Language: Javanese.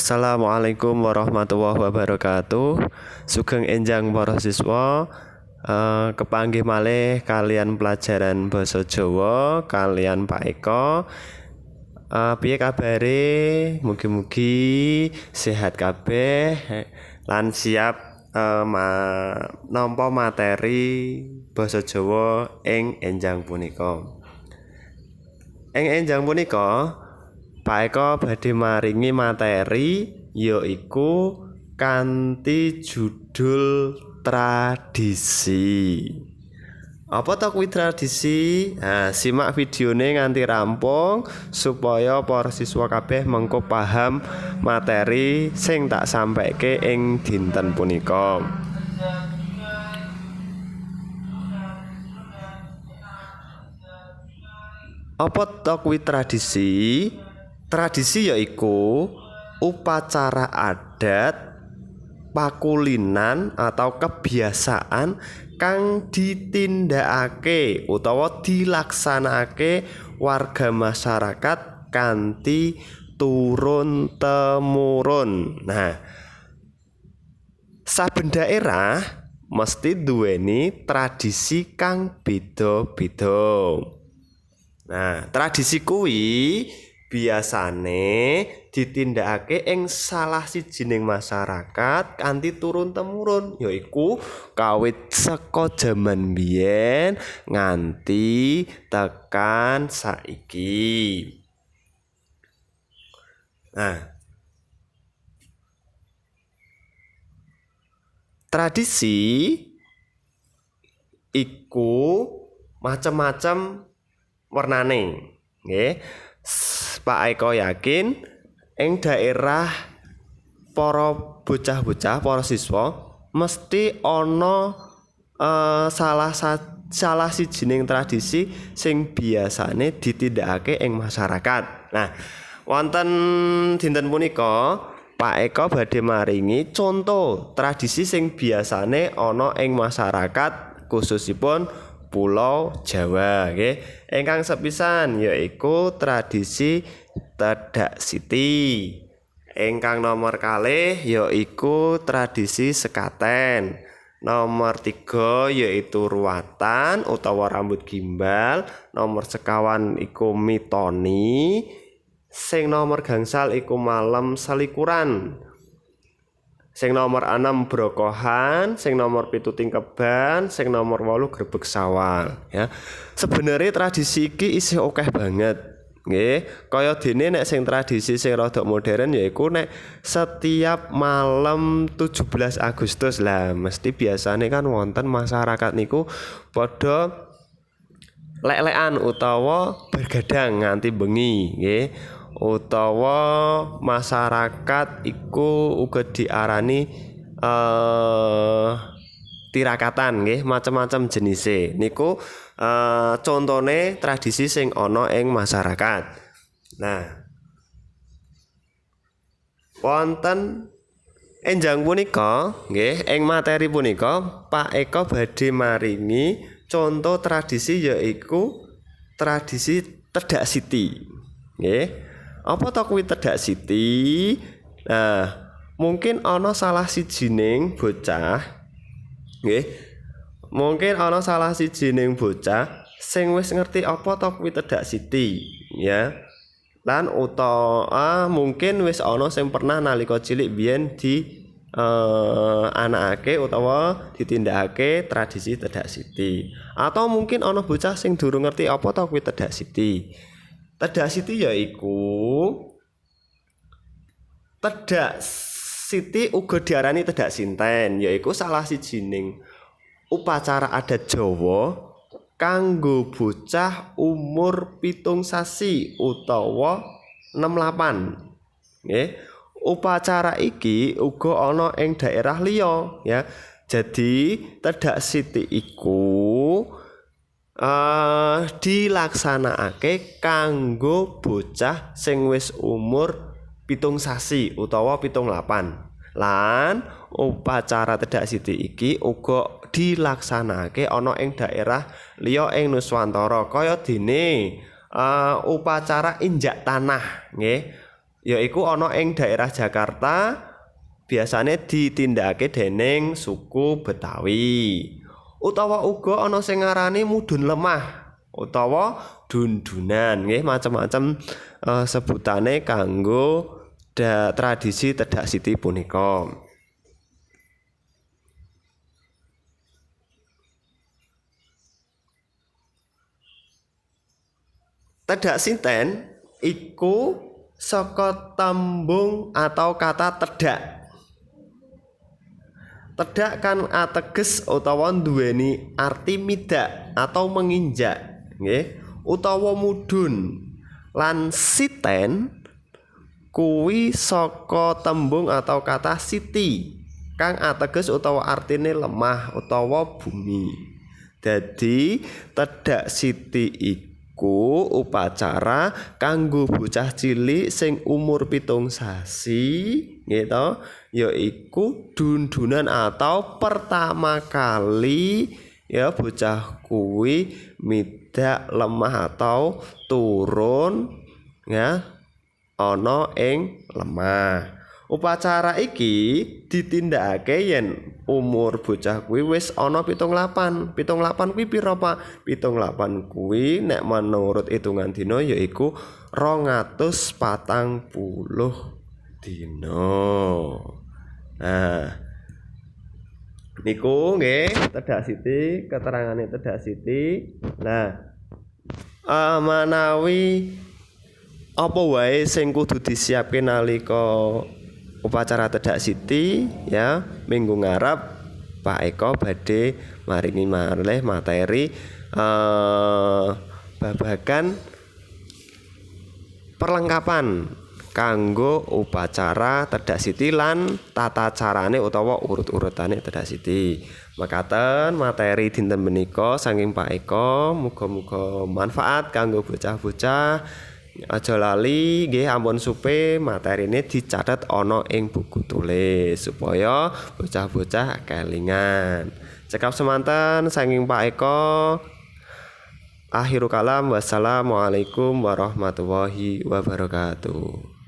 Assalamualaikum warahmatullahi wabarakatuh. Sugeng enjang para siswa, kepanggih malih kalian pelajaran basa Jawa kalian Pak Eko. Piye kabare? Mugi-mugi sehat kabeh lan siap nampa materi basa Jawa ing enjang punika. Ing enjang punika Pak Eko badhe maringi materi yaiku kanthi judul tradisi. Apa to kuwi tradisi? Simak videone nganti rampung supaya para siswa kabeh mengko paham materi sing tak sampaike ing dinten punika. Apa to kuwi tradisi? Tradisi yaiku upacara adat, pakulinan atau kebiasaan kang ditindakake utawa dilaksanakake warga masyarakat kanthi turun temurun. Nah, saben daerah mesti duweni tradisi kang beda-beda. Nah, tradisi kuwi biasane ditindakake ing salah sijining masyarakat kanthi turun temurun, yaiku kawit saka jaman biyen nganti tekan saiki. Nah, tradisi iku macem-macem warnane, nggih. Pak Eko yakin ing daerah para bocah-bocah, para siswa mesti ana salah sijining tradisi sing biasane ditindakake ing masyarakat. Nah, wonten dinten punika Pak Eko badhe maringi contoh tradisi sing biasane ana ing masyarakat khususipun Pulau Jawa, nggih. Ingkang sepisan yaiku tradisi Tedak Siti. Ingkang nomor kalih yaiku tradisi sekaten. Nomor 3 yaitu ruwatan utawa rambut gimbal. Nomor sekawan iku mitoni. Sing nomor gangsal iku malem selikuran. Sing nomor 6 brokohan, sing nomor 7 tingkeban, sing nomor 8 grebeg sawal, ya. Sebenarnya tradisi iki isih akeh banget, nggih. Kaya dene nek sing tradisi sing rada modern yaiku nek setiap malam 17 Agustus lah, mesti biasane kan wonten masyarakat niku padha lek-lekan utawa bergadang nganti bengi, nggih. Utawa masyarakat iku uga diarani tirakatan, nggih, macam-macam jenise. Niku contone tradisi sing ana ing masyarakat. Nah, wonten enjang punika, nggih, ing materi punika Pak Eko badhe maringi contoh tradisi yaiku tradisi Tedak Siti, nggih. Apa to kuwi Tedak Siti? Nah, mungkin ana salah sijining bocah, nggih. Mungkin ana salah sijining bocah sing wis ngerti apa to kuwi Tedak Siti, ya. Lan utawa mungkin wis ana sing pernah nalika cilik biyen di anakake utawa ditindakake tradisi Tedak Siti. Atau mungkin ana bocah sing durung ngerti apa to kuwi Tedak Siti. Tedak Siti yaiku Tedak Siti uga diarani Tedak Sinten, yaiku salah sijining upacara adat Jawa kanggo bocah umur 7 sasi utawa 68. Nggih. Upacara iki uga ana ing daerah liya, ya. Jadi Tedak Siti iku dilaksanakake kanggo bocah sing wis umur 7 sasi utawa 78. Lan upacara Tedak Siti iki uga dilaksanakake ana ing daerah liya ing Nuswantara kaya dene upacara injak tanah, nggih. yaiku ana ing daerah Jakarta biasane ditindakake dening suku Betawi. Utawa uga ana sing ngarani mudhun lemah utawa dundunan nggih macam-macam sebutane kanggo tradisi Tedak Siti punika. Tedak sinten iku saka tembung atau kata tedak. Tedak kan ateges utawa nduweni arti midak atau menginjak, nggih, utawa mudhun. Lan siten kuwi saka tembung atau kata siti kang ateges utawa artine lemah utawa bumi. Dadi tedak siti iku upacara kanggo bocah cilik sing umur 7 sasi gitu, yaiku dundunan atau pertama kali ya bocah kuwi midak lemah atau turun ya ana ing lemah. Upacara iki ditindakake yen umur bocah kuwi wis ana 78. 78 kuwi pira, Pak? 78 kuwi nek menurut hitungan dina yaiku 240 dina. Nah, niku nggih Tedak Siti, keterangane Tedak Siti. Nah, manawi apa wae sing kudu disiapke nalika upacara Tedak Siti ya minggu ngarep Pak Eko badhe maringi malih materi babagan perlengkapan kanggo upacara Tedak Siti lan tata carane utawa urut-urutane Tedak Siti. Mekaten materi dinten menika saking Pak Eko, muga-muga manfaat kanggo bocah-bocah. Aja lali nggih ampun supe materine dicatet ana ing buku tulis supaya bocah-bocah kelingan. Cekap semanten saking Pak Eko. Akhirul kalam wassalamualaikum warahmatullahi wabarakatuh.